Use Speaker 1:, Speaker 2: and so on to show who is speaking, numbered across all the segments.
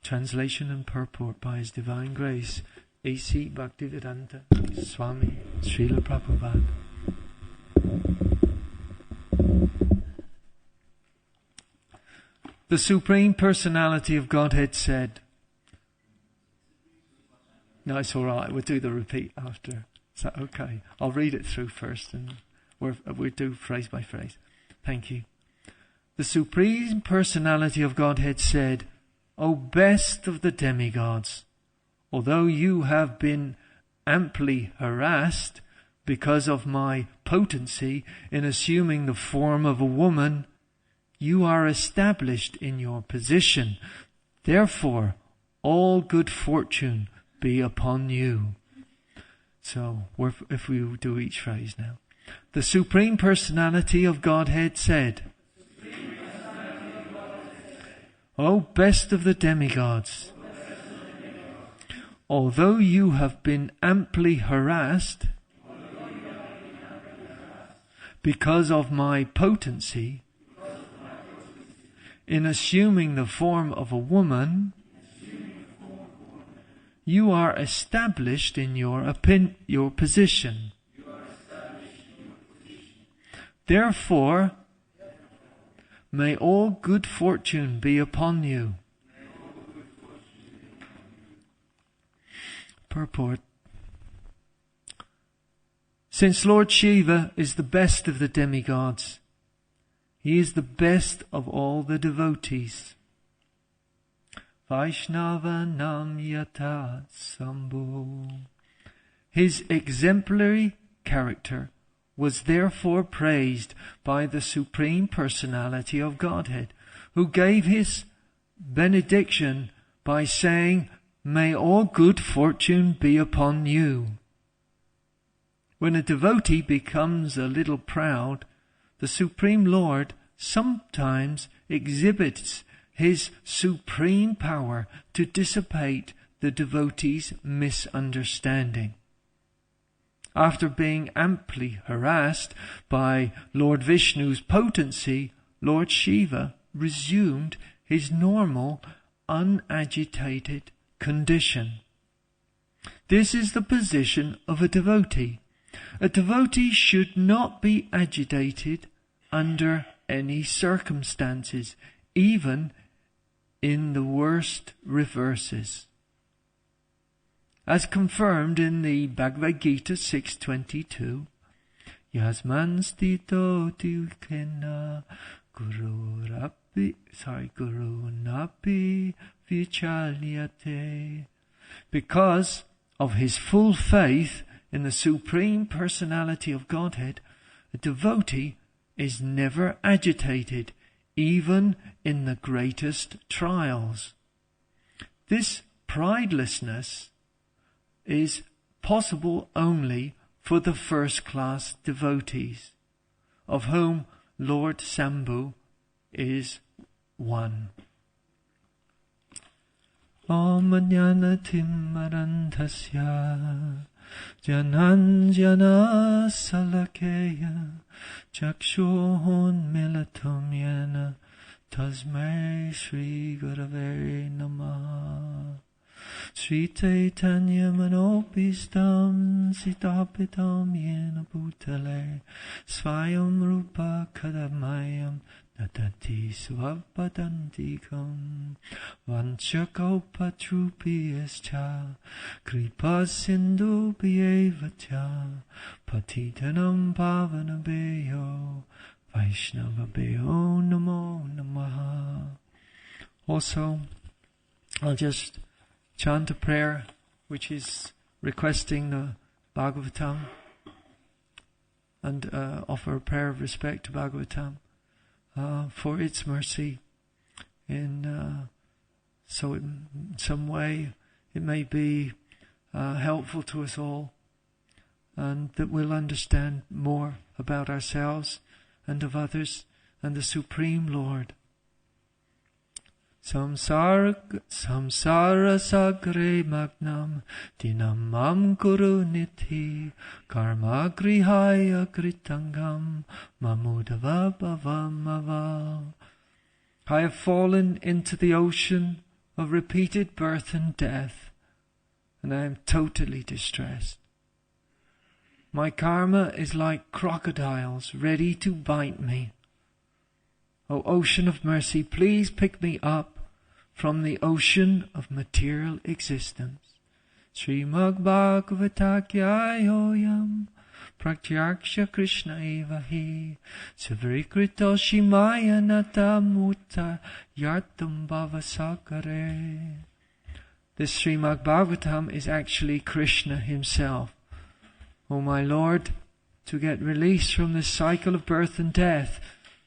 Speaker 1: Translation and purport by His Divine Grace, A.C. Bhaktivedanta Swami Srila Prabhupada. The Supreme Personality of Godhead said, no, it's all right, we'll do the repeat after. Is that okay? I'll read it through first and we'll do phrase by phrase. Thank you. The Supreme Personality of Godhead said, O best of the demigods, although you have been amply harassed because of my potency in assuming the form of a woman, you are established in your position. Therefore, all good fortune be upon you. So, if we do each phrase now. The Supreme Personality of Godhead said, O best of the demigods, although you have been amply harassed because of my potency in assuming the form of a woman, you are established in your position. Therefore, may all good fortune be upon you. Purport. Since Lord Shiva is the best of the demigods, He is the best of all the devotees. Vaishnava nam yata sambhu. His exemplary character was therefore praised by the Supreme Personality of Godhead, who gave His benediction by saying, May all good fortune be upon you. When a devotee becomes a little proud, the Supreme Lord sometimes exhibits His supreme power to dissipate the devotee's misunderstanding. After being amply harassed by Lord Vishnu's potency, Lord Shiva resumed his normal, unagitated condition. This is the position of a devotee. A devotee should not be agitated under any circumstances, even in the worst reverses. As confirmed in the Bhagavad Gita 6.22, Yasman stito tikena gurunapi vichalyate. Because of his full faith in the Supreme Personality of Godhead, a devotee is never agitated, even in the greatest trials. This pridelessness is possible only for the first-class devotees, of whom Lord Sambhu is one. Om Jnana Timarantasya Jananjana Salakeya Chakshurun Milatum Yena Tasmai Shri Gurave Namah. Sri Chaitanya Manopistam Sitapitam Yena Bhutale Svayam Rupa Kadamayam Natati Svapadantikam Vanchakaupatrupiyascha Kripa Sindhu Bhyevacha Patitanam Pavanabeyo Vaishnavabeyo Namo Namaha. Also, I'll just chant a prayer which is requesting the Bhagavatam and offer a prayer of respect to Bhagavatam for its mercy. So in some way it may be helpful to us all, and that we'll understand more about ourselves and of others and the Supreme Lord. Samsara sagre magnam dinamam kuru niti karma grihaya kritangam mamudava bhavamava. I have fallen into the ocean of repeated birth and death, and I am totally distressed. My karma is like crocodiles ready to bite me. O ocean of mercy, please pick me up from the ocean of material existence. Srimad Bhagavatakyayam Pratyaksha Krishna evahi Savrikrito Shimaya Natamutta Yartam Bhavasakare. This Srimad Bhagavatam is actually Krishna himself. O my Lord, to get release from this cycle of birth and death,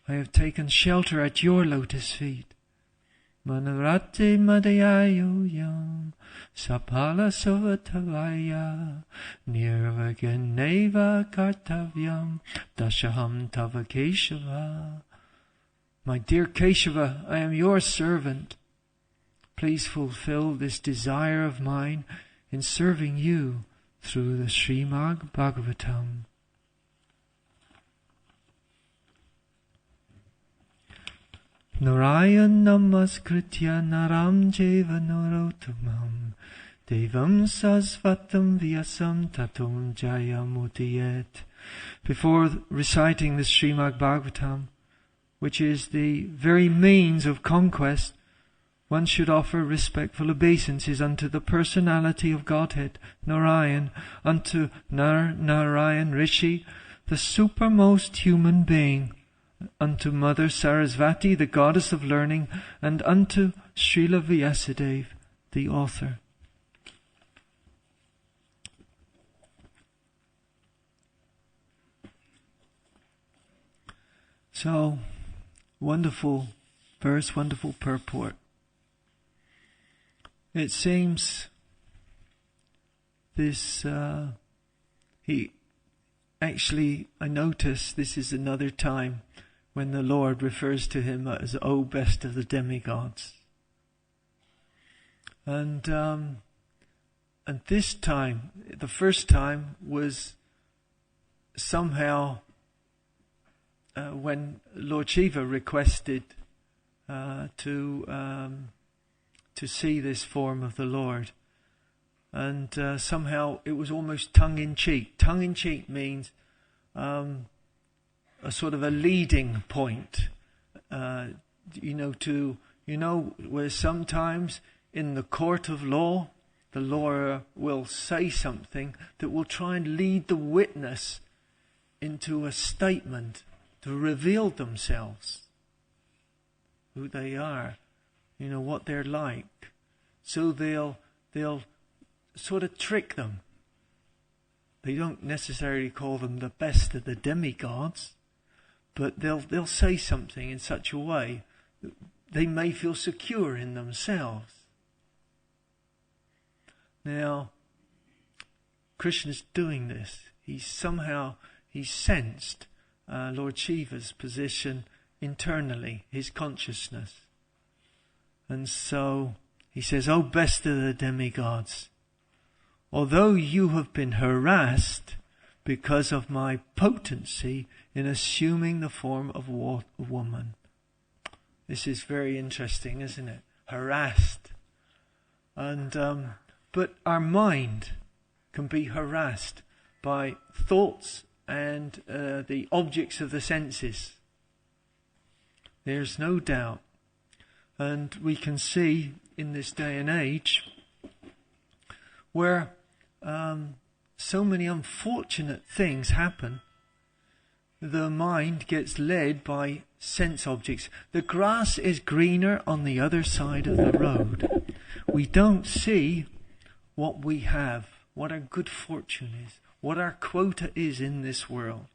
Speaker 1: I have taken shelter at your lotus feet. Manarate Madayayoyam Sapala Savatavaya Nirvaganeva Kartavyam Dashaham Tava Keshava. My dear Keshava, I am your servant. Please fulfill this desire of mine in serving you through the Srimad Bhagavatam. Narayan namaskritya naram jeva narotamam devam sasvatam vyasam tatum jayamudiyet. Before reciting the Srimad Bhagavatam, which is the very means of conquest, one should offer respectful obeisances unto the personality of Godhead, Narayan, unto Narayan Rishi, the supermost human being, unto Mother Sarasvati, the goddess of learning, and unto Srila Vyasadeva, the author. So, wonderful verse, wonderful purport. It seems this, I notice this is another time when the Lord refers to him as, O best of the demigods. And this time, the first time was somehow when Lord Shiva requested to see this form of the Lord. And somehow it was almost tongue-in-cheek. Tongue-in-cheek means a sort of a leading point. Where sometimes in the court of law, the lawyer will say something that will try and lead the witness into a statement to reveal themselves, who they are, what they're like. So they'll sort of trick them. They don't necessarily call them the best of the demigods, but they'll say something in such a way that they may feel secure in themselves. Now, Krishna's doing this. He's sensed Lord Shiva's position internally, his consciousness. And so he says, O best of the demigods, although you have been harassed because of my potency in assuming the form of a woman. This is very interesting, isn't it? Harassed. And but our mind can be harassed by thoughts and the objects of the senses. There's no doubt. And we can see in this day and age where so many unfortunate things happen, the mind gets led by sense objects. The grass is greener on the other side of the road. We don't see what we have, what our good fortune is, what our quota is in this world.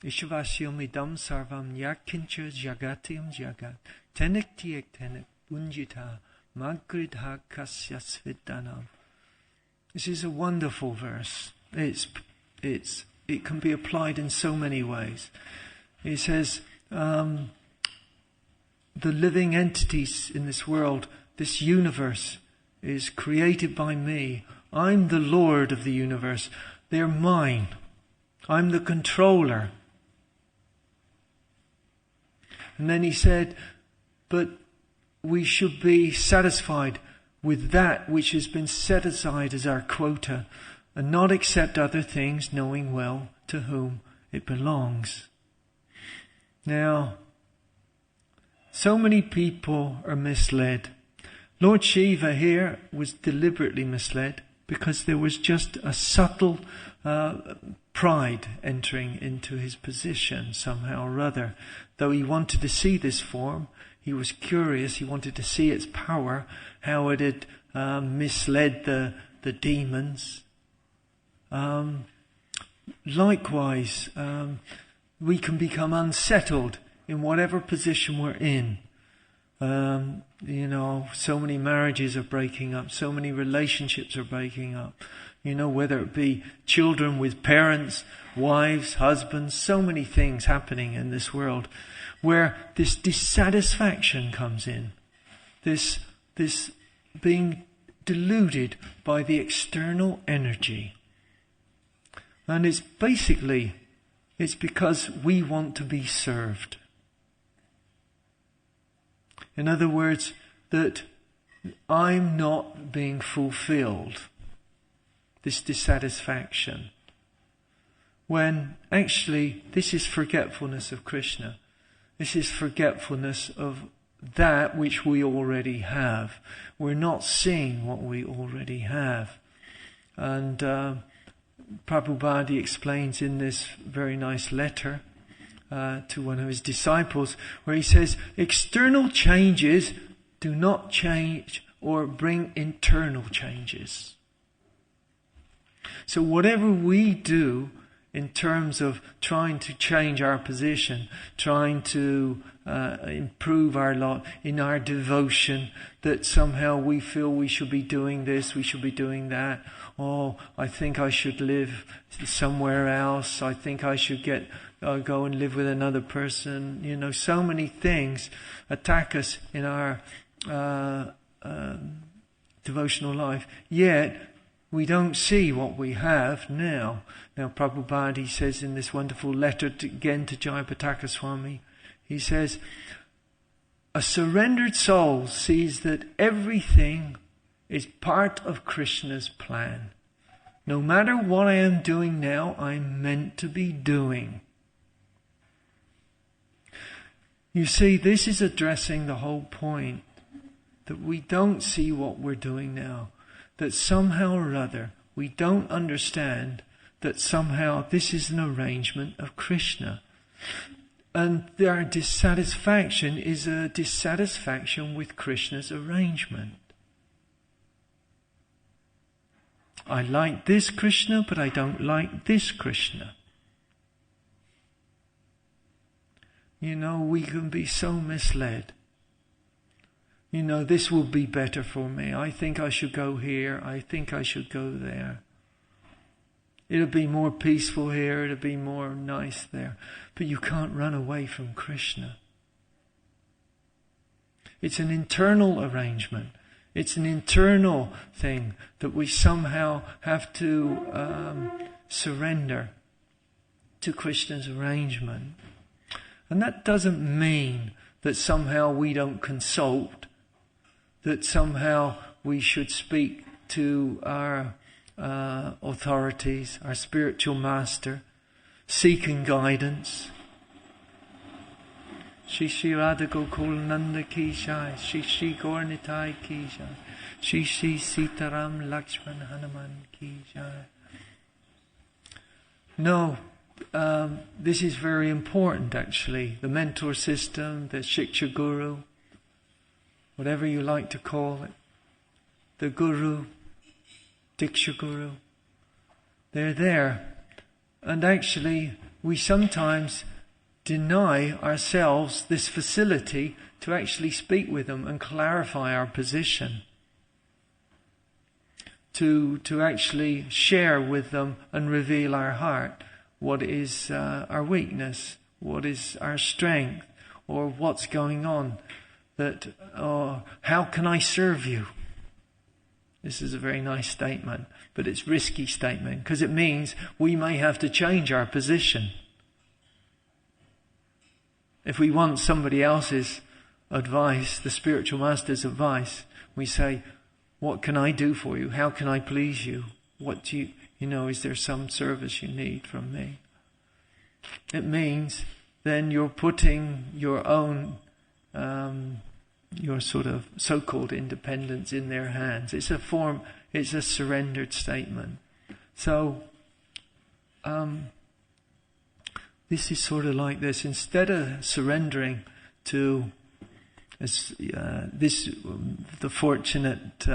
Speaker 1: Ishvasyomidam sarvam yakincha jagatyam jagat tenek tiek tenek unjita magridha kasyasvidanam. This is a wonderful verse. It can be applied in so many ways. It says, the living entities in this world, this universe, is created by me. I'm the Lord of the universe. They're mine. I'm the controller. And then he said, but we should be satisfied with that which has been set aside as our quota, and not accept other things, knowing well to whom it belongs. Now, so many people are misled. Lord Shiva here was deliberately misled because there was just a subtle pride entering into his position somehow or other. Though he wanted to see this form, he was curious, he wanted to see its power, how it had misled the demons. Likewise, we can become unsettled in whatever position we're in. So many marriages are breaking up, so many relationships are breaking up. Whether it be children with parents, wives, husbands, so many things happening in this world where this dissatisfaction comes in. This being deluded by the external energy. And it's because we want to be served. In other words, that I'm not being fulfilled. This dissatisfaction. When actually this is forgetfulness of Krishna. This is forgetfulness of that which we already have. We're not seeing what we already have. And Prabhupada explains in this very nice letter to one of his disciples, where he says, external changes do not change or bring internal changes. So whatever we do in terms of trying to change our position, trying to improve our lot in our devotion, that somehow we feel we should be doing this, we should be doing that. Oh, I think I should live somewhere else. I think I should go and live with another person. So many things attack us in our devotional life. Yet we don't see what we have now. Now Prabhupada, he says in this wonderful letter again to Jayapataka Swami, he says, a surrendered soul sees that everything is part of Krishna's plan. No matter what I am doing now, I'm meant to be doing. You see, this is addressing the whole point, that we don't see what we're doing now. That somehow or other we don't understand that somehow this is an arrangement of Krishna. And our dissatisfaction is a dissatisfaction with Krishna's arrangement. I like this Krishna, but I don't like this Krishna. We can be so misled. This will be better for me. I think I should go here. I think I should go there. It'll be more peaceful here. It'll be more nice there. But you can't run away from Krishna. It's an internal arrangement. It's an internal thing that we somehow have to surrender to Krishna's arrangement. And that doesn't mean that somehow we don't consult, that somehow we should speak to our authorities, our spiritual master, seeking guidance. Shri Shri Radha Gokul Nanda Ki Jai, Shri Shri Gaur Nitai Ki Jai, Shri Shri Sitaram Lakshman Hanuman Ki Jai. No, this is very important actually. The mentor system, the Shiksha Guru, whatever you like to call it, the Guru, Diksha Guru, they're there. And actually, we sometimes deny ourselves this facility to actually speak with them and clarify our position. To actually share with them and reveal our heart. What is our weakness? What is our strength? Or what's going on? How can I serve you? This is a very nice statement, but it's a risky statement because it means we may have to change our position. If we want somebody else's advice, the spiritual master's advice, we say, what can I do for you? How can I please you? What do you know, is there some service you need from me? It means then you're putting your own, your sort of so-called independence in their hands. It's a surrendered statement. So, this is sort of like this. Instead of surrendering to the fortunate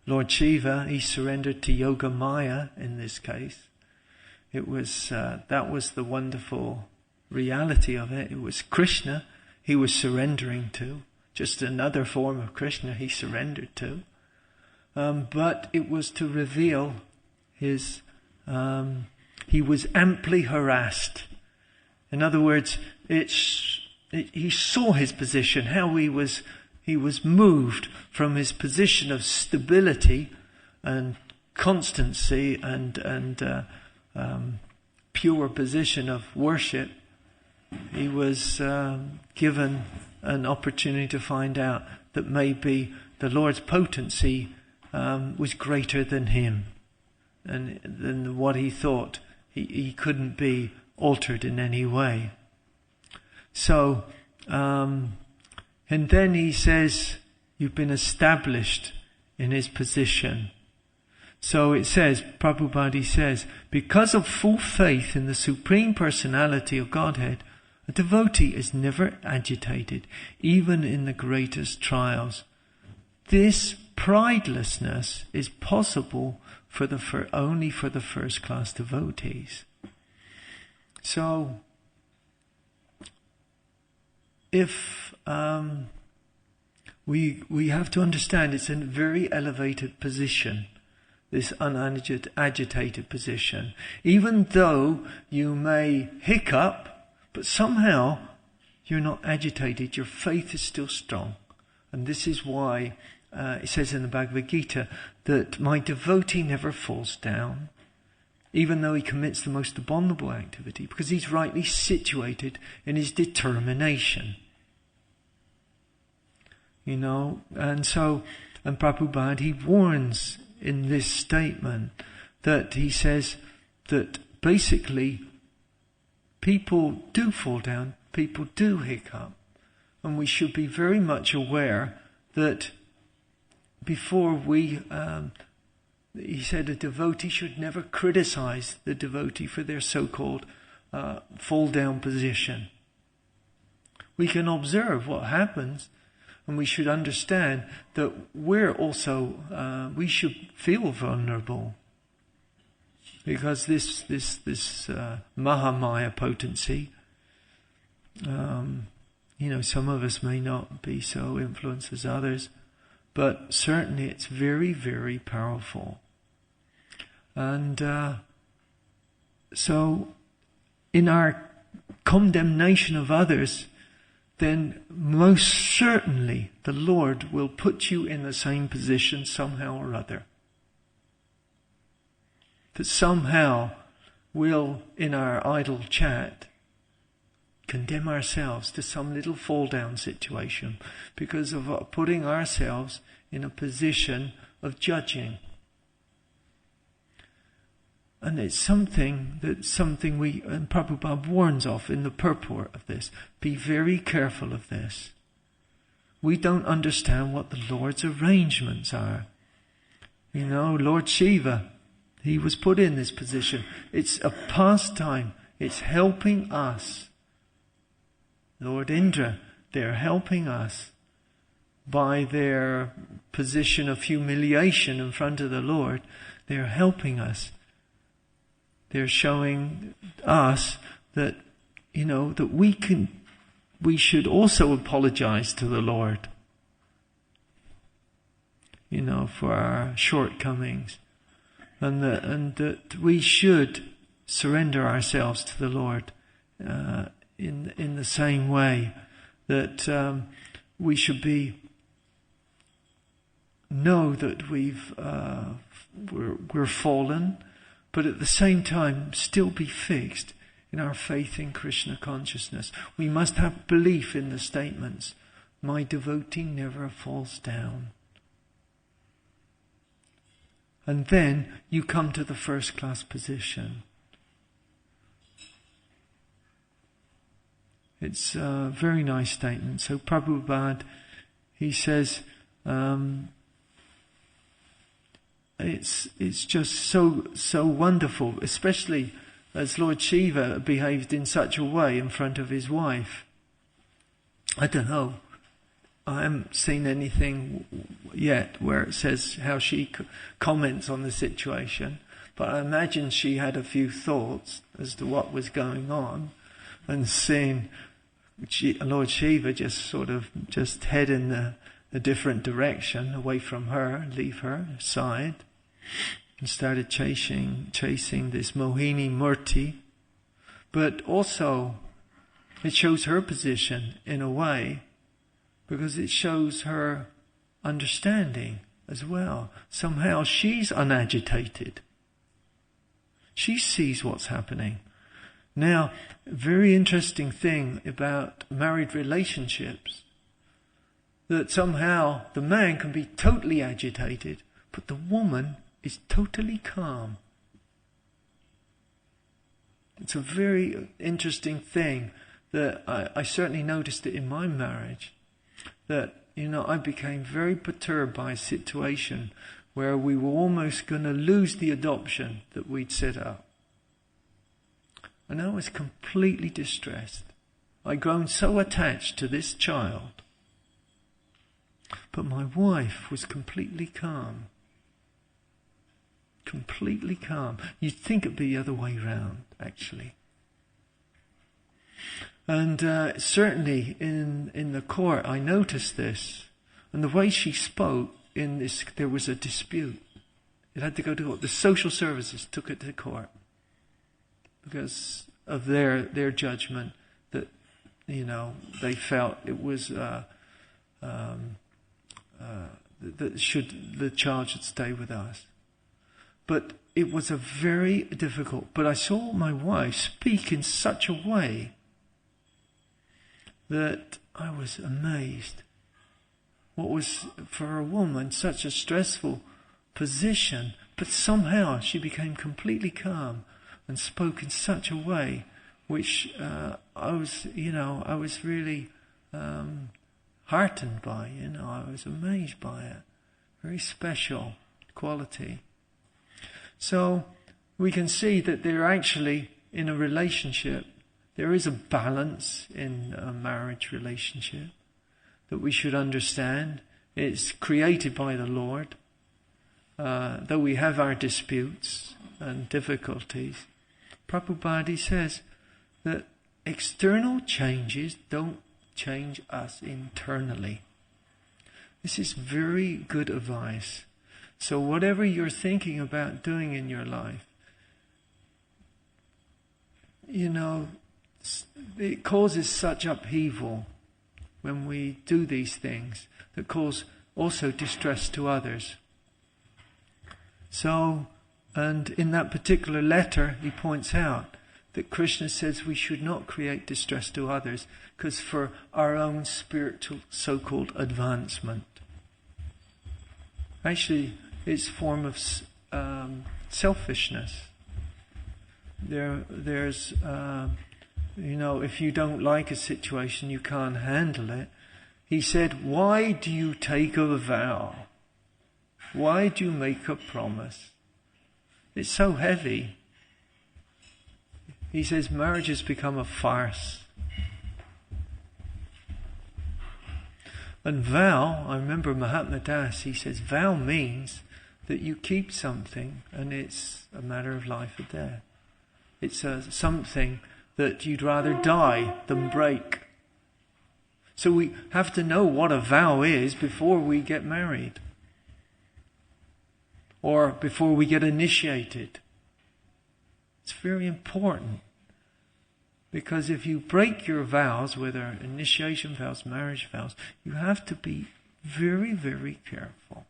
Speaker 1: Lord Shiva, he surrendered to Yoga Maya in this case. It was that was the wonderful reality of it. It was Krishna he was surrendering to, just another form of Krishna he surrendered to. But it was to reveal his. He was amply harassed. In other words, he saw his position, how he was moved from his position of stability and constancy and pure position of worship. He was given an opportunity to find out that maybe the Lord's potency was greater than him, and than what he thought. He couldn't be altered in any way. So, and then he says, you've been established in his position. So it says, Prabhupada says, because of full faith in the Supreme Personality of Godhead, a devotee is never agitated, even in the greatest trials. This pridelessness is possible only for the first-class devotees. So, if we have to understand, it's a very elevated position, this unagitated position. Even though you may hiccup, but somehow you're not agitated. Your faith is still strong, and this is why it says in the Bhagavad Gita that my devotee never falls down, even though he commits the most abominable activity, because he's rightly situated in his determination. You know, and Prabhupada, he warns in this statement that he says that basically people do fall down, people do hiccup, and we should be very much aware that before he said a devotee should never criticize the devotee for their so-called fall down position. We can observe what happens, and we should understand that we're also, we should feel vulnerable. Because this Mahamaya potency, some of us may not be so influenced as others, but certainly it's very, very powerful. And so in our condemnation of others, then most certainly the Lord will put you in the same position somehow or other. That somehow we'll, in our idle chat, condemn ourselves to some little fall down situation because of putting ourselves in a position of judging. And it's something we, and Prabhupada warns of in the purport of this. Be very careful of this. We don't understand what the Lord's arrangements are. Lord Shiva, he was put in this position. It's a pastime. It's helping us. Lord Indra, they're helping us by their position of humiliation in front of the Lord. They're helping us. They're showing us that, that we should also apologize to the Lord, for our shortcomings. And that we should surrender ourselves to the Lord in the same way that we should know that we're fallen, but at the same time still be fixed in our faith in Krishna consciousness. We must have belief in the statements My devotee never falls down. And then you come to the first class position. It's a very nice statement. So Prabhupada, he says, it's just so wonderful, especially as Lord Shiva behaved in such a way in front of his wife. I don't know. I haven't seen anything yet where it says how she comments on the situation, but I imagine she had a few thoughts as to what was going on, and seeing Lord Shiva just head in a different direction, away from her, leave her side, and started chasing this Mohini Murti. But also, it shows her position in a way, because it shows her understanding as well. Somehow she's unagitated. She sees what's happening. Now, a very interesting thing about married relationships, that somehow the man can be totally agitated, but the woman is totally calm. It's a very interesting thing that I certainly noticed it in my marriage, that, I became very perturbed by a situation where we were almost going to lose the adoption that we'd set up. And I was completely distressed. I'd grown so attached to this child. But my wife was completely calm. Completely calm. You'd think it'd be the other way round, actually. And certainly in the court, I noticed this. And the way she spoke in this, there was a dispute. It had to go to court. The social services took it to court because of their judgment that, they felt it was that the child should stay with us. But it was a very difficult. But I saw my wife speak in such a way that I was amazed. What was, for a woman, such a stressful position, but somehow she became completely calm and spoke in such a way which I was really heartened by. I was amazed by it. Very special quality. So we can see that they're actually in a relationship. There is a balance in a marriage relationship that we should understand. It's created by the Lord. Though we have our disputes and difficulties, Prabhupada says that external changes don't change us internally. This is very good advice. So whatever you're thinking about doing in your life, it causes such upheaval when we do these things that cause also distress to others. So, and in that particular letter, he points out that Krishna says we should not create distress to others because for our own spiritual so-called advancement. Actually, it's a form of selfishness. There's if you don't like a situation, you can't handle it. He said, why do you take a vow? Why do you make a promise? It's so heavy. He says marriage has become a farce. And vow, I remember Mahatma Das, he says vow means that you keep something and it's a matter of life or death. It's something that you'd rather die than break. So we have to know what a vow is before we get married. Or before we get initiated. It's very important. Because if you break your vows, whether initiation vows, marriage vows, you have to be very, very careful.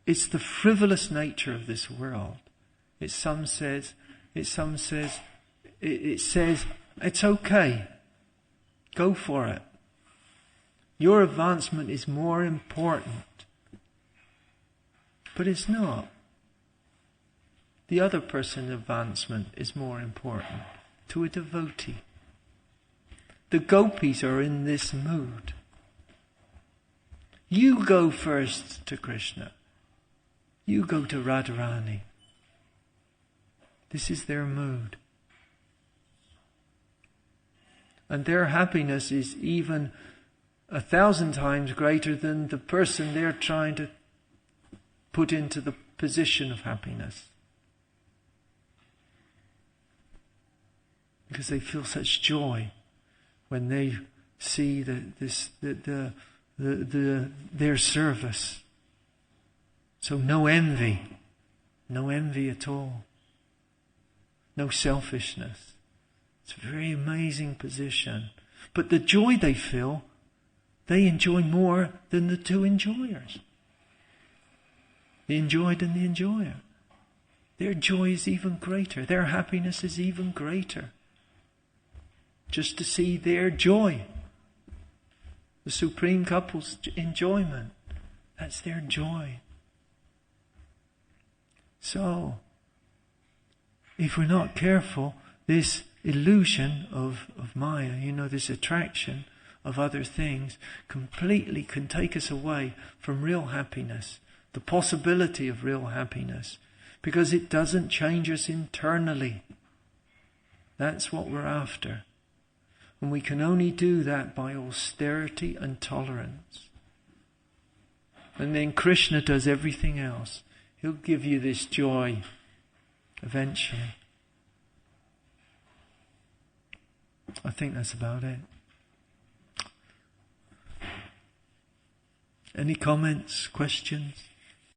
Speaker 1: It's the frivolous nature of this world. Some says it says, it's okay. Go for it. Your advancement is more important. But it's not. The other person's advancement is more important to a devotee. The gopis are in this mood. You go first to Krishna. You go to Radharani. This is their mood. And their happiness is even 1,000 times greater than the person they're trying to put into the position of happiness. Because they feel such joy when they see their service. So no envy at all. No selfishness. It's a very amazing position. But the joy they feel, they enjoy more than the two enjoyers. The enjoyed and the enjoyer. Their joy is even greater. Their happiness is even greater. Just to see their joy. The Supreme Couple's enjoyment. That's their joy. So, if we're not careful, this illusion of Maya, this attraction of other things, completely can take us away from real happiness, the possibility of real happiness, because it doesn't change us internally. That's what we're after. And we can only do that by austerity and tolerance. And then Krishna does everything else. He'll give you this joy eventually. I think that's about it. Any comments, questions?